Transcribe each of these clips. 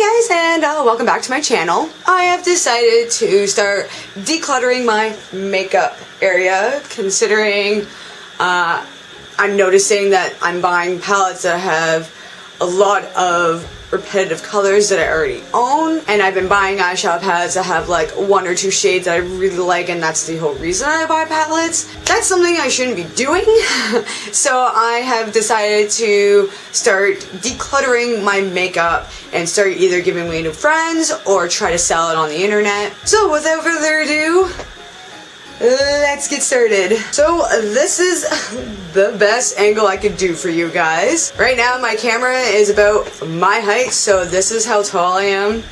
Hey guys, and welcome back to my channel. I have decided to start decluttering my makeup area, considering I'm noticing that I'm buying palettes that have a lot of repetitive colors that I already own, and I've been buying eyeshadow palettes that have like one or two shades that I really like, and that's the whole reason I buy palettes. That's something I shouldn't be doing. So I have decided to start decluttering my makeup and start either giving away to friends or try to sell it on the internet. So without further ado, let's get started. So this is the best angle I could do for you guys. Right now my camera is about my height, so this is how tall I am.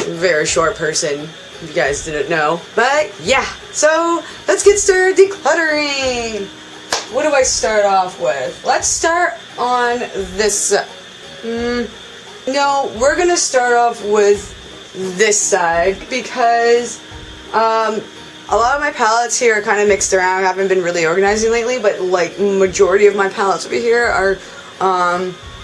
Very short person, if you guys didn't know. But yeah, so let's get started decluttering. What do I start off with? Let's start on this. No, we're gonna start off with this side because a lot of my palettes here are kind of mixed around. I haven't been really organizing lately, but like majority of my palettes over here are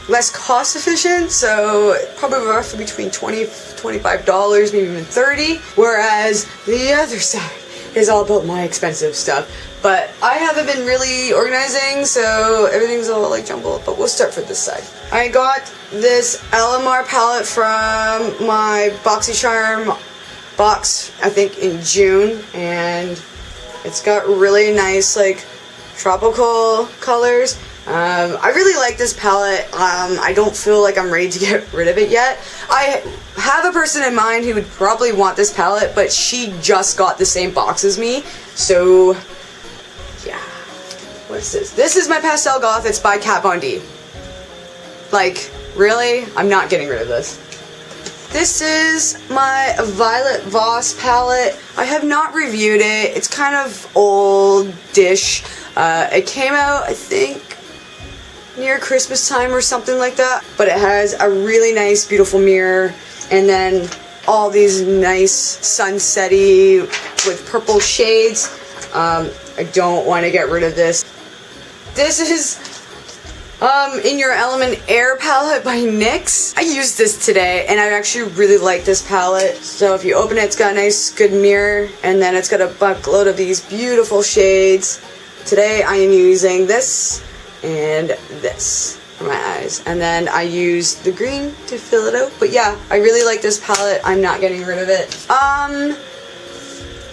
less cost efficient, so probably roughly between $20, $25, maybe even $30, whereas the other side is all about my expensive stuff. But I haven't been really organizing, so everything's all like jumbled, but we'll start for this side. I got this LMR palette from my BoxyCharm box, I think in June, and it's got really nice like tropical colors. I really like this palette. I don't feel like I'm ready to get rid of it yet. I have a person in mind who would probably want this palette, but she just got the same box as me, so yeah. What's this? This is my Pastel Goth. It's by Kat Von D. Like, really? I'm not getting rid of this. This is my Violet Voss palette. I have not reviewed it. It's kind of old-ish. It came out, I think, near Christmas time or something like that. But it has a really nice, beautiful mirror, and then all these nice sunset-y with purple shades. I don't want to get rid of this. This is In Your Element Air palette by NYX. I used this today and I actually really like this palette. So if you open it, it's got a nice good mirror, and then it's got a buttload of these beautiful shades. Today I am using this and this for my eyes, and then I use the green to fill it out. But yeah, I really like this palette. I'm not getting rid of it. I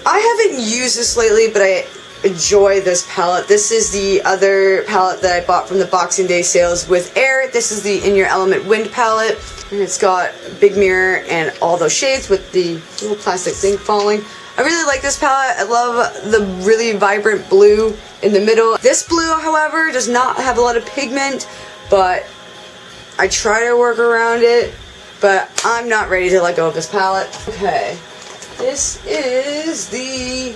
haven't used this lately, but I enjoy this palette. This is the other palette that I bought from the Boxing Day sales with Air. This is the In Your Element Wind palette, and it's got a big mirror and all those shades with the little plastic thing falling. I really like this palette. I love the really vibrant blue in the middle. This blue, however, does not have a lot of pigment, but I try to work around it, but I'm not ready to let go of this palette. Okay, this is the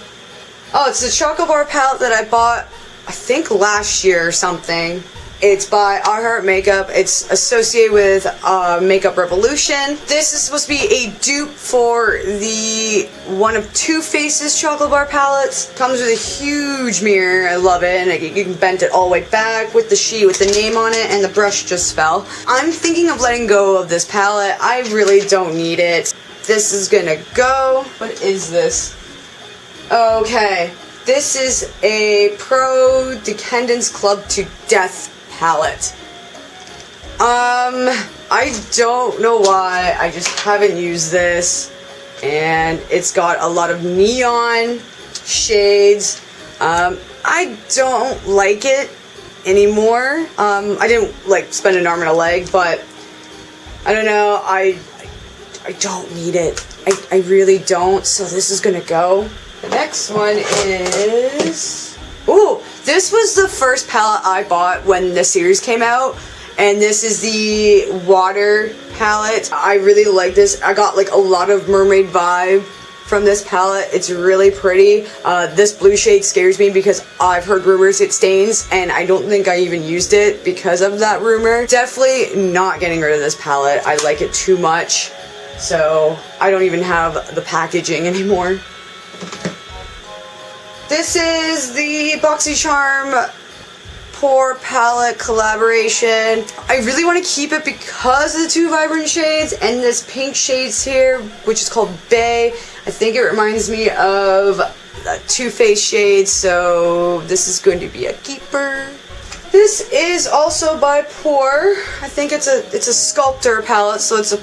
it's the Chocolate Bar palette that I bought, I think last year or something. It's by I Heart Makeup. It's associated with Makeup Revolution. This is supposed to be a dupe for the one of Too Faced's Chocolate Bar palettes. Comes with a huge mirror. I love it, and you can bend it all the way back with the sheet with the name on it, and the brush just fell. I'm thinking of letting go of this palette. I really don't need it. This is gonna go. What is this? Okay, this is a Pro Decadence Club to Death palette. I don't know why, I just haven't used this, and it's got a lot of neon shades. I don't like it anymore. I didn't like spend an arm and a leg, but I don't know, I don't need it. I really don't, so this is gonna go. The next one is... Ooh, this was the first palette I bought when the series came out, and this is the Water palette. I really like this. I got like a lot of mermaid vibe from this palette. It's really pretty. This blue shade scares me because I've heard rumors it stains, and I don't think I even used it because of that rumor. Definitely not getting rid of this palette. I like it too much, so I don't even have the packaging anymore. This is the BoxyCharm Pour palette collaboration. I really want to keep it because of the two vibrant shades and this pink shades here, which is called Bay. I think it reminds me of Too Faced shades, so this is going to be a keeper. This is also by Pour. I think it's a sculptor palette, so it's a,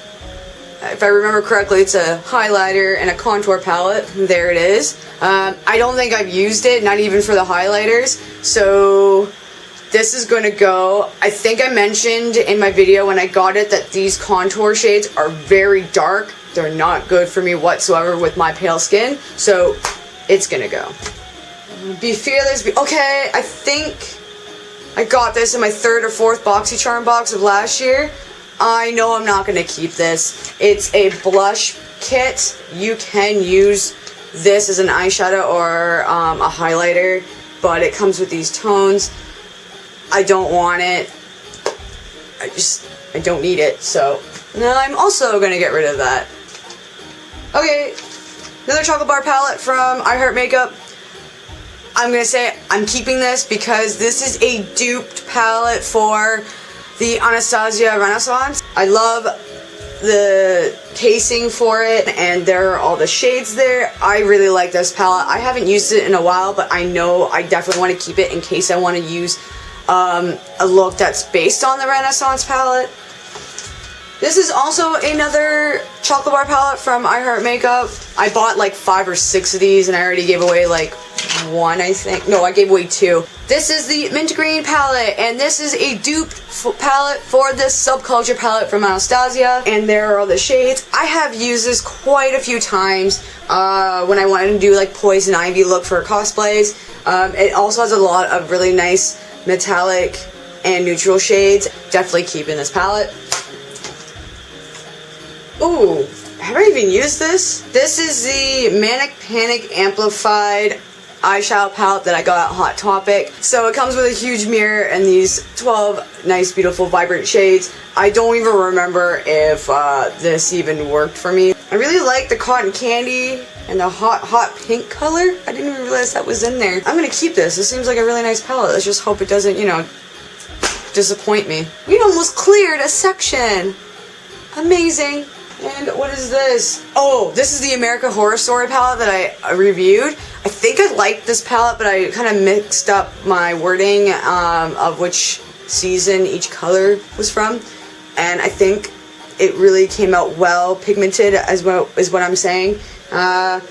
if I remember correctly, it's a highlighter and a contour palette. There it is. I don't think I've used it, not even for the highlighters, so this is going to go. I think I mentioned in my video when I got it that these contour shades are very dark. They're not good for me whatsoever with my pale skin, so it's going to go. Be Fearless. Okay, I think I got this in my 3rd or 4th BoxyCharm box of last year. I know I'm not going to keep this. It's a blush kit. You can use this as an eyeshadow or a highlighter, but it comes with these tones. I don't want it. I don't need it, so now I'm also going to get rid of that. Okay, another chocolate bar palette from I Heart Makeup. I'm going to say I'm keeping this because this is a duped palette for the Anastasia Renaissance. I love the casing for it, and there are all the shades there. I really like this palette. I haven't used it in a while, but I know I definitely want to keep it in case I want to use a look that's based on the Renaissance palette. This is also another chocolate bar palette from I Heart Makeup. I bought like 5 or 6 of these and I already gave away like 1, I think. No, I gave away 2. This is the Mint Green palette, and this is a dupe palette for this Subculture palette from Anastasia, and there are all the shades. I have used this quite a few times when I wanted to do like Poison Ivy look for cosplays. It also has a lot of really nice metallic and neutral shades. Definitely keeping this palette. Ooh, have I even used this? This is the Manic Panic Amplified eyeshadow palette that I got at Hot Topic. So it comes with a huge mirror and these 12 nice, beautiful, vibrant shades. I don't even remember if this even worked for me. I really like the cotton candy and the hot pink color. I didn't even realize that was in there. I'm gonna keep this. This seems like a really nice palette. Let's just hope it doesn't, you know, disappoint me. We almost cleared a section. Amazing. And what is this? Oh, this is the American Horror Story palette that I reviewed. I think I liked this palette, but I kind of mixed up my wording of which season each color was from. And I think it really came out well pigmented, as well is what I'm saying. I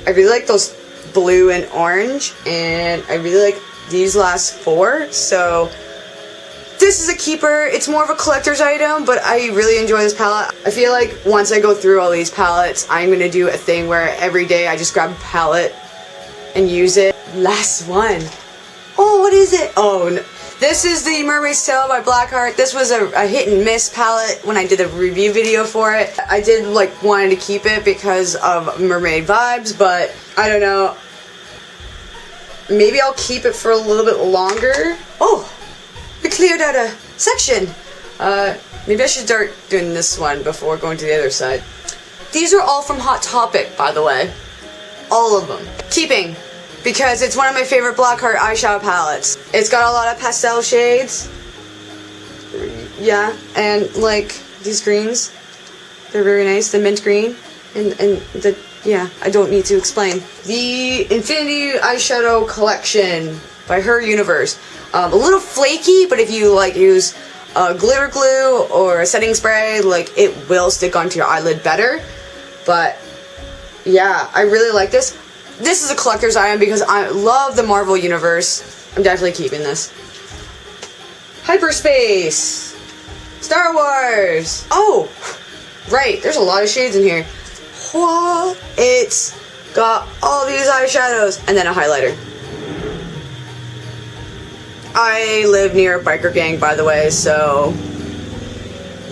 really like those blue and orange, and I really like these last 4. So this is a keeper. It's more of a collector's item, but I really enjoy this palette. I feel like once I go through all these palettes, I'm going to do a thing where every day I just grab a palette and use it. Last one. Oh, what is it? Oh, no. This is the Mermaid's Tale by Blackheart. This was a hit and miss palette when I did a review video for it. I did like wanted to keep it because of mermaid vibes, but I don't know. Maybe I'll keep it for a little bit longer. Oh! We cleared out a section. Maybe I should start doing this one before going to the other side. These are all from Hot Topic, by the way. All of them. Keeping, because it's one of my favorite Blackheart eyeshadow palettes. It's got a lot of pastel shades. Yeah, and like these greens. They're very nice. The mint green and the, yeah, I don't need to explain. The Infinity Eyeshadow Collection by Her Universe. A little flaky, but if you like use glitter glue or a setting spray, like it will stick onto your eyelid better. But yeah, I really like this. This is a collector's item because I love the Marvel Universe. I'm definitely keeping this. Hyperspace! Star Wars! Oh! Right, there's a lot of shades in here. What? It's got all these eyeshadows and then a highlighter. I live near a biker gang, by the way, so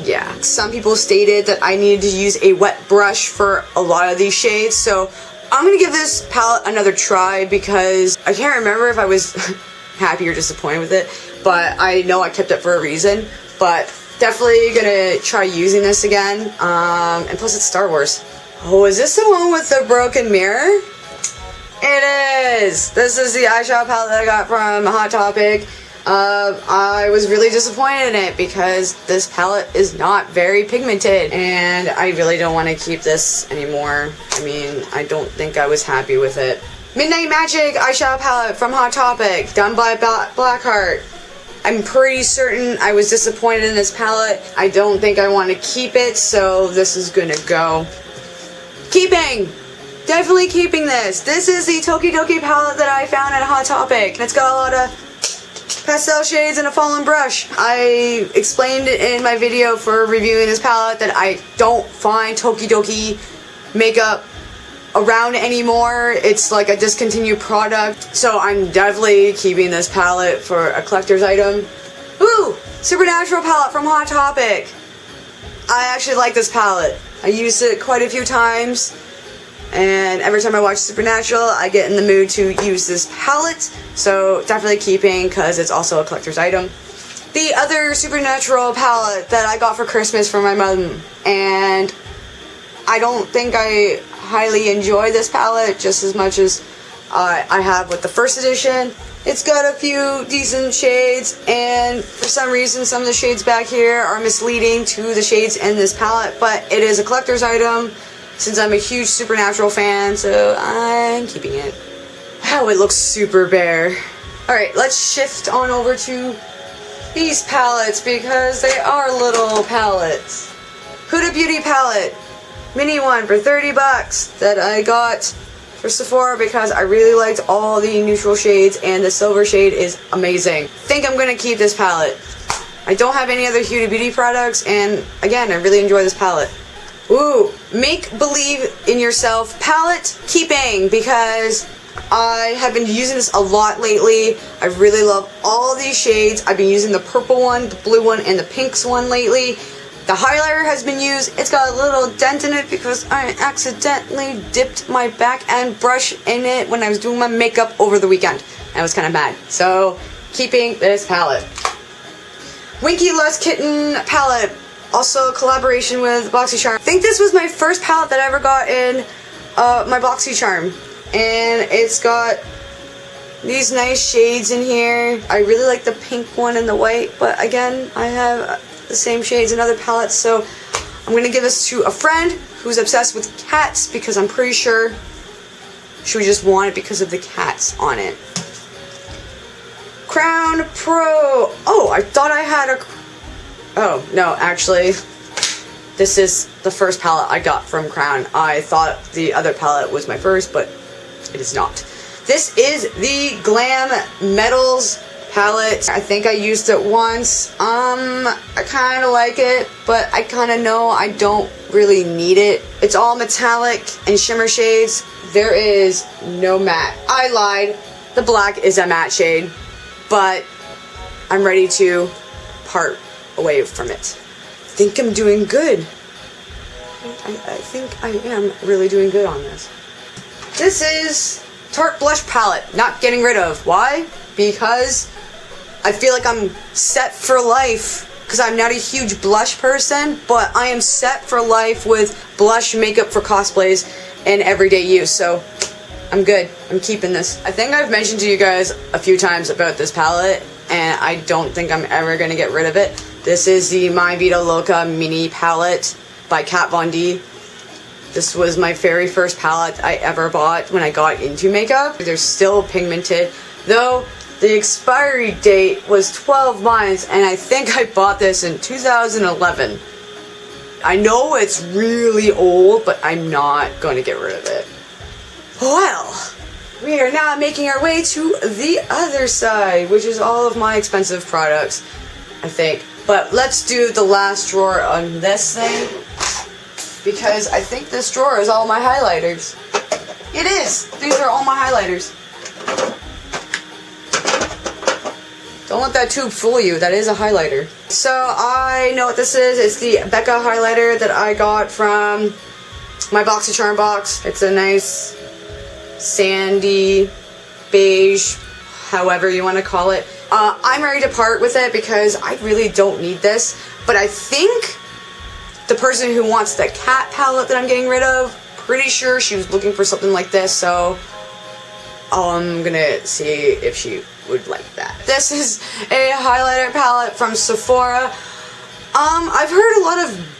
yeah. Some people stated that I needed to use a wet brush for a lot of these shades, so I'm gonna give this palette another try because I can't remember if I was happy or disappointed with it, but I know I kept it for a reason. But definitely gonna try using this again, and plus it's Star Wars. Oh, is this the one with the broken mirror? It is! This is the eyeshadow palette that I got from Hot Topic. I was really disappointed in it because this palette is not very pigmented and I really don't want to keep this anymore. I mean, I don't think I was happy with it. Midnight Magic eyeshadow palette from Hot Topic, done by Blackheart. I'm pretty certain I was disappointed in this palette. I don't think I want to keep it, so this is gonna go. Keeping! Definitely keeping this. This is the Tokidoki palette that I found at Hot Topic. It's got a lot of pastel shades and a fallen brush. I explained in my video for reviewing this palette that I don't find Tokidoki makeup around anymore. It's like a discontinued product, so I'm definitely keeping this palette for a collector's item. Ooh! Supernatural palette from Hot Topic. I actually like this palette. I used it quite a few times, and every time I watch Supernatural, I get in the mood to use this palette, so definitely keeping because it's also a collector's item. The other Supernatural palette that I got for Christmas from my mom, and I don't think I highly enjoy this palette just as much as I have with the first edition. It's got a few decent shades, and for some reason some of the shades back here are misleading to the shades in this palette, but it is a collector's item since I'm a huge Supernatural fan, so I'm keeping it. Wow, it looks super bare. Alright, let's shift on over to these palettes because they are little palettes. Huda Beauty palette. Mini one for 30 bucks that I got for Sephora because I really liked all the neutral shades and the silver shade is amazing. Think I'm gonna keep this palette. I don't have any other Huda Beauty products, and again, I really enjoy this palette. Ooh, Make Believe in Yourself palette, keeping, because I have been using this a lot lately. I really love all these shades. I've been using the purple one, the blue one, and the pinks one lately. The highlighter has been used. It's got a little dent in it because I accidentally dipped my back end brush in it when I was doing my makeup over the weekend. I was kind of mad. So, keeping this palette. Winky Lust Kitten palette. Also a collaboration with BoxyCharm. I think this was my first palette that I ever got in my BoxyCharm. And it's got these nice shades in here. I really like the pink one and the white, but again, I have the same shades in other palettes, so I'm gonna give this to a friend who's obsessed with cats because I'm pretty sure she would just want it because of the cats on it. Crown Pro. Oh, I thought I had a... Oh, no, actually, this is the first palette I got from Crown. I thought the other palette was my first, but it is not. This is the Glam Metals palette. I think I used it once. I kind of like it, but I kind of know I don't really need it. It's all metallic and shimmer shades. There is no matte. I lied. The black is a matte shade, but I'm ready to part away from it. I think I'm doing good. I think I am really doing good on this. This is Tarte Blush palette. Not getting rid of. Why? Because I feel like I'm set for life. Because I'm not a huge blush person, but I am set for life with blush makeup for cosplays and everyday use. So I'm good. I'm keeping this. I think I've mentioned to you guys a few times about this palette, and I don't think I'm ever going to get rid of it. This is the My Vida Loca mini palette by Kat Von D. This was my very first palette I ever bought when I got into makeup. They're still pigmented, though the expiry date was 12 months, and I think I bought this in 2011. I know it's really old, but I'm not going to get rid of it. Well, we are now making our way to the other side, which is all of my expensive products, I think. But let's do the last drawer on this thing, because I think this drawer is all my highlighters. It is! These are all my highlighters. Don't let that tube fool you, that is a highlighter. So I know what this is. It's the Becca highlighter that I got from my BoxyCharm box. It's a nice sandy, beige, however you want to call it. I'm ready to part with it because I really don't need this, but I think the person who wants the cat palette that I'm getting rid of, pretty sure she was looking for something like this, so I'm gonna see if she would like that. This is a highlighter palette from Sephora. I've heard a lot of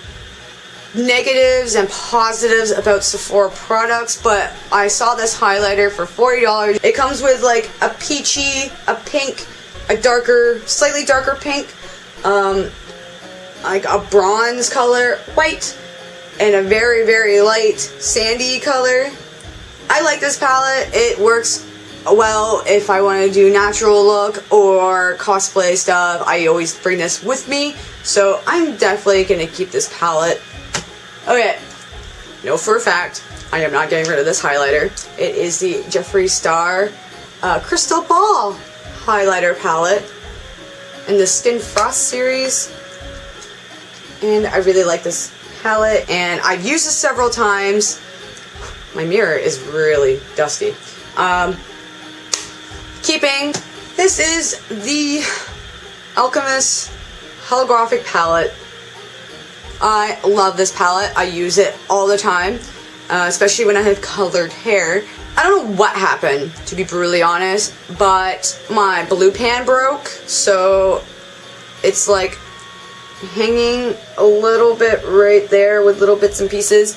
negatives and positives about Sephora products, but I saw this highlighter for $40. It comes with like a peachy, a pink, a darker, slightly darker pink, like a bronze color, white, and a very, very light sandy color. I like this palette. It works well if I want to do natural look or cosplay stuff. I always bring this with me, so I'm definitely going to keep this palette. Okay, know for a fact, I am not getting rid of this highlighter. It is the Jeffree Star Crystal Ball highlighter palette in the Skin Frost series. And I really like this palette, and I've used this several times. My mirror is really dusty. Keeping, this is the Alchemist holographic palette. I love this palette. I use it all the time, especially when I have colored hair. I don't know what happened, to be brutally honest, but my blue pan broke, so it's like hanging a little bit right there with little bits and pieces.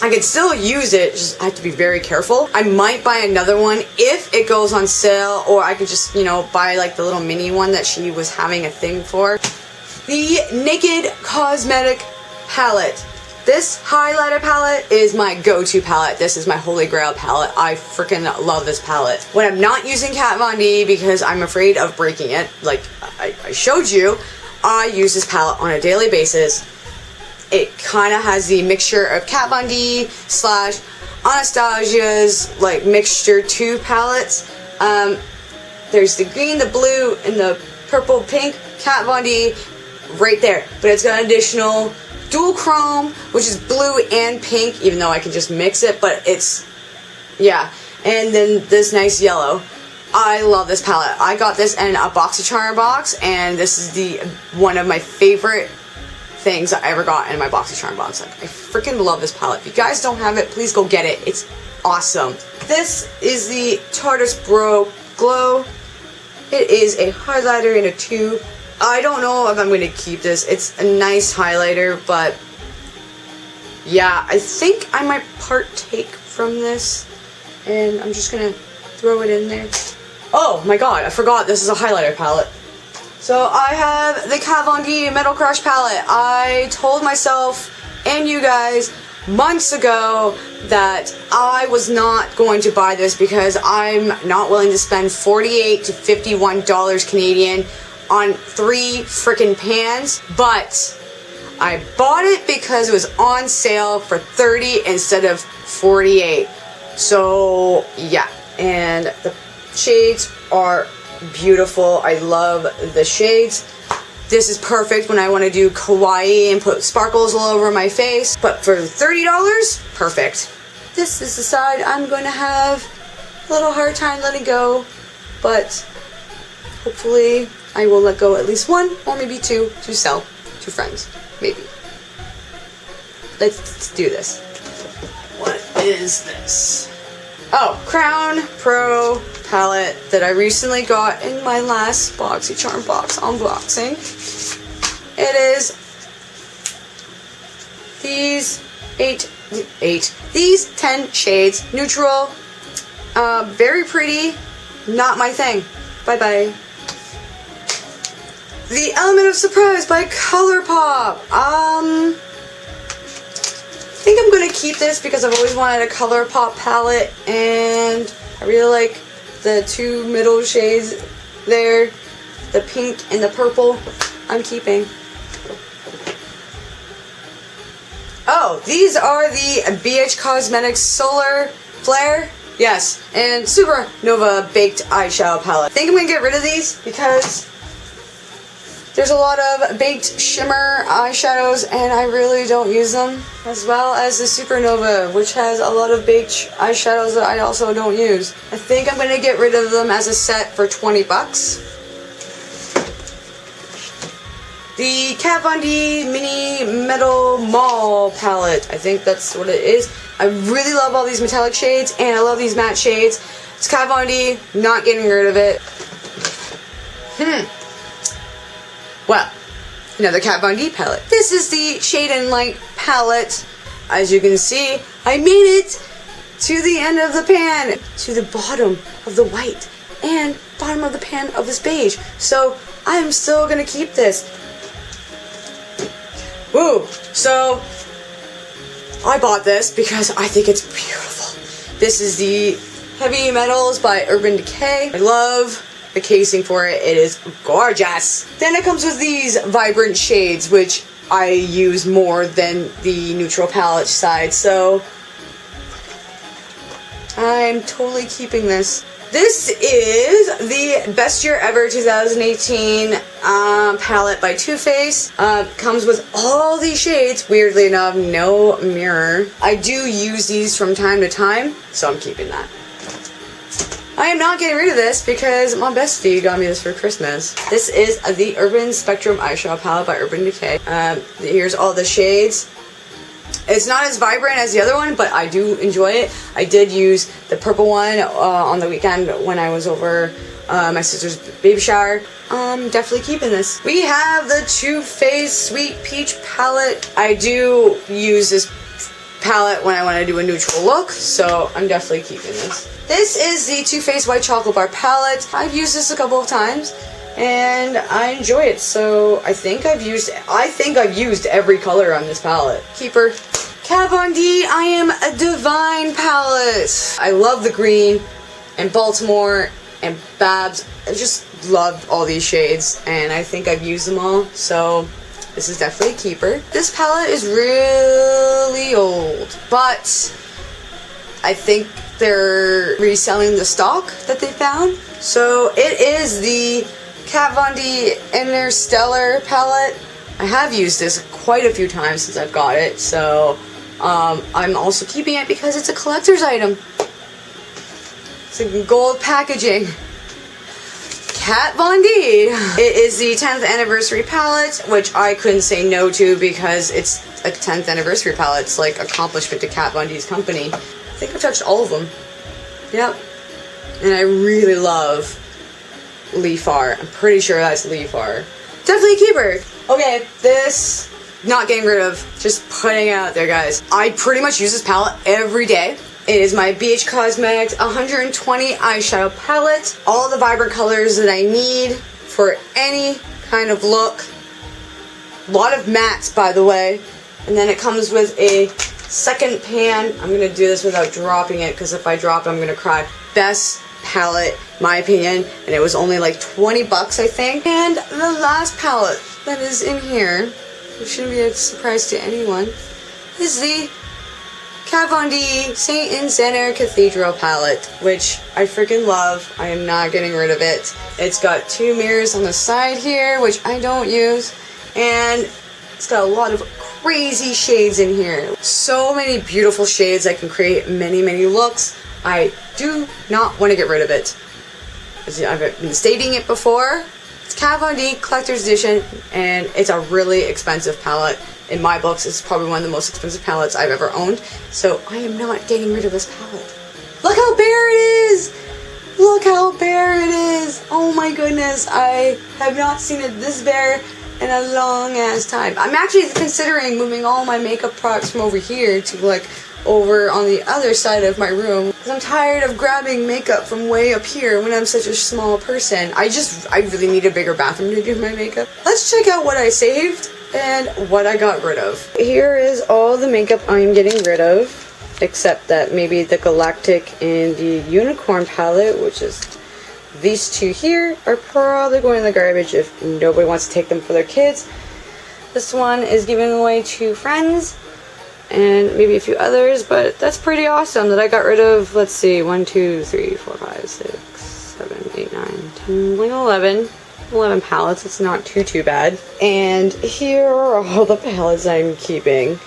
I can still use it, just I have to be very careful. I might buy another one if it goes on sale, or I could just, you know, buy like the little mini one that she was having a thing for. The Naked Cosmetic palette. This highlighter palette is my go-to palette. This is my holy grail palette. I freaking love this palette. When I'm not using Kat Von D because I'm afraid of breaking it, like I showed you, I use this palette on a daily basis. It kind of has the mixture of Kat Von D slash Anastasia's like mixture 2 palettes. There's the green, the blue, and the purple pink Kat Von D right there. But it's got an additional dual chrome, which is blue and pink, even though I can just mix it, but it's, yeah. And then this nice yellow. I love this palette. I got this in a BoxyCharm box, and this is the one of my favorite things I ever got in my BoxyCharm box. Like, I freaking love this palette. If you guys don't have it, please go get it. It's awesome. This is the Tarte's Bro Glow. It is a highlighter in a tube. I don't know if I'm going to keep this. It's a nice highlighter, but yeah, I think I might partake from this, and I'm just going to throw it in there. Oh my god, I forgot this is a highlighter palette. So I have the Kat Von D Metal Crush palette. I told myself and you guys months ago that I was not going to buy this because I'm not willing to spend $48 to $51 Canadian on 3 freaking pans, but I bought it because it was on sale for $30 instead of $48. So yeah, and the shades are beautiful. I love the shades. This is perfect when I want to do kawaii and put sparkles all over my face, but for $30, perfect. This is the side I'm going to have a little hard time letting go, but hopefully I will let go at least 1 or maybe 2 to sell to friends, maybe. Let's do this. What is this? Oh, Crown Pro palette that I recently got in my last BoxyCharm box unboxing. It is these these 10 shades, neutral, very pretty, not my thing. Bye-bye. The Element of Surprise by ColourPop. I think I'm going to keep this because I've always wanted a ColourPop palette, and I really like the 2 middle shades there, the pink and the purple. I'm keeping. Oh, these are the BH Cosmetics Solar Flare. Yes, and Supernova Baked Eyeshadow Palette. I think I'm going to get rid of these because there's a lot of baked shimmer eyeshadows and I really don't use them, as well as the Supernova, which has a lot of baked eyeshadows that I also don't use. I think I'm going to get rid of them as a set for $20. the Kat Von D Mini Metal Mall palette. I think that's what it is. I really love all these metallic shades, and I love these matte shades. It's Kat Von D, not getting rid of it. Well, another Kat Von D palette. This is the Shade and Light palette. As you can see, I made it to the end of the pan, to the bottom of the white, and bottom of the pan of this beige. So I'm still gonna keep this. Woo! So I bought this because I think it's beautiful. This is the Heavy Metals by Urban Decay. I love the casing for it. It is gorgeous. Then it comes with these vibrant shades, which I use more than the neutral palette side, so I'm totally keeping this. This is the Best Year Ever 2018 palette by Too Faced. Comes with all these shades. Weirdly enough, no mirror. I do use these from time to time, so I'm keeping that. I am not getting rid of this because my bestie got me this for Christmas. This is the Urban Spectrum eyeshadow palette by Urban Decay. Here's all the shades. It's not as vibrant as the other one, but I do enjoy it. I did use the purple one on the weekend when I was over my sister's baby shower. Definitely keeping this. We have the Too Faced Sweet Peach palette. I do use this palette when I want to do a neutral look, so I'm definitely keeping this. This is the Too Faced White Chocolate Bar palette. I've used this a couple of times, and I enjoy it. So I think I've used every color on this palette. Keeper. Kat Von D I Am a Divine palette. I love the green and Baltimore and Babs. I just love all these shades, and I think I've used them all. So this is definitely a keeper. This palette is really old, but I think they're reselling the stock that they found. So it is the Kat Von D Interstellar palette. I have used this quite a few times since I've got it, so I'm also keeping it because it's a collector's item. It's in gold packaging. Kat Von D. It is the 10th anniversary palette, which I couldn't say no to because it's a 10th anniversary palette. It's like accomplishment to Kat Von D's company. I think I've touched all of them. Yep. And I really love Leaf Art. I'm pretty sure that's Leaf Art. Definitely a keeper. Okay, this, not getting rid of, just putting it out there, guys. I pretty much use this palette every day. It is my BH Cosmetics 120 eyeshadow palette. All the vibrant colors that I need for any kind of look. A lot of mattes, by the way. And then it comes with a second pan. I'm going to do this without dropping it, because if I drop it, I'm going to cry. Best palette, my opinion. And it was only like 20 bucks, I think. And the last palette that is in here, which shouldn't be a surprise to anyone, is the Kat Von D St. Incendiary Cathedral palette, which I freaking love. I am not getting rid of it. It's got two mirrors on the side here, which I don't use, and it's got a lot of crazy shades in here. So many beautiful shades. I can create many, many looks. I do not want to get rid of it. As I've been stating it before, it's Kat Von D Collector's Edition, and it's a really expensive palette. In my books, it's probably one of the most expensive palettes I've ever owned, so I am not getting rid of this palette. Look how bare it is! Look how bare it is! Oh my goodness, I have not seen it this bare in a long ass time. I'm actually considering moving all my makeup products from over here to like over on the other side of my room, because I'm tired of grabbing makeup from way up here when I'm such a small person. I really need a bigger bathroom to do my makeup. Let's check out what I saved and what I got rid of. Here is all the makeup I'm getting rid of, except that maybe the Galactic and the Unicorn palette, which is these two here, are probably going in the garbage if nobody wants to take them for their kids. This one is giving away to friends and maybe a few others, but that's pretty awesome that I got rid of, let's see, 1, 2, 3, 4, 5, 6, 7, 8, 9, 10, 11 palettes. It's not too bad. And here are all the palettes I'm keeping.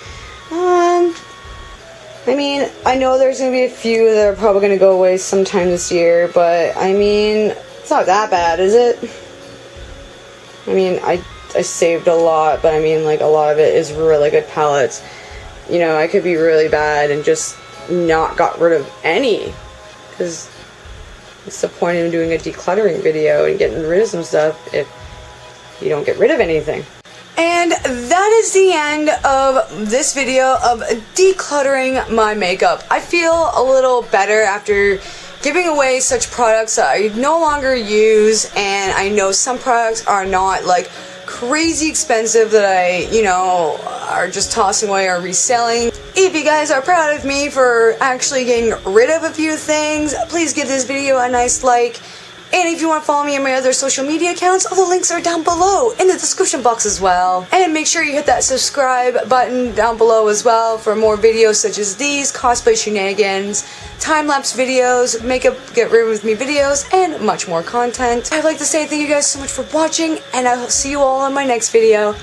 I mean, I know there's gonna be a few that are probably gonna go away sometime this year, but I mean, it's not that bad, is it? I mean, I saved a lot, but I mean, like, a lot of it is really good palettes. You know, I could be really bad and just not got rid of any, because what's the point in doing a decluttering video and getting rid of some stuff if you don't get rid of anything? And that is the end of this video of decluttering my makeup. I feel a little better after giving away such products that I no longer use, and I know some products are not like crazy expensive that I, you know, are just tossing away or reselling. If you guys are proud of me for actually getting rid of a few things, please give this video a nice like. And if you want to follow me on my other social media accounts, all the links are down below in the description box as well. And make sure you hit that subscribe button down below as well for more videos such as these, cosplay shenanigans, time-lapse videos, makeup get rid with me videos, and much more content. I'd like to say thank you guys so much for watching, and I'll see you all in my next video.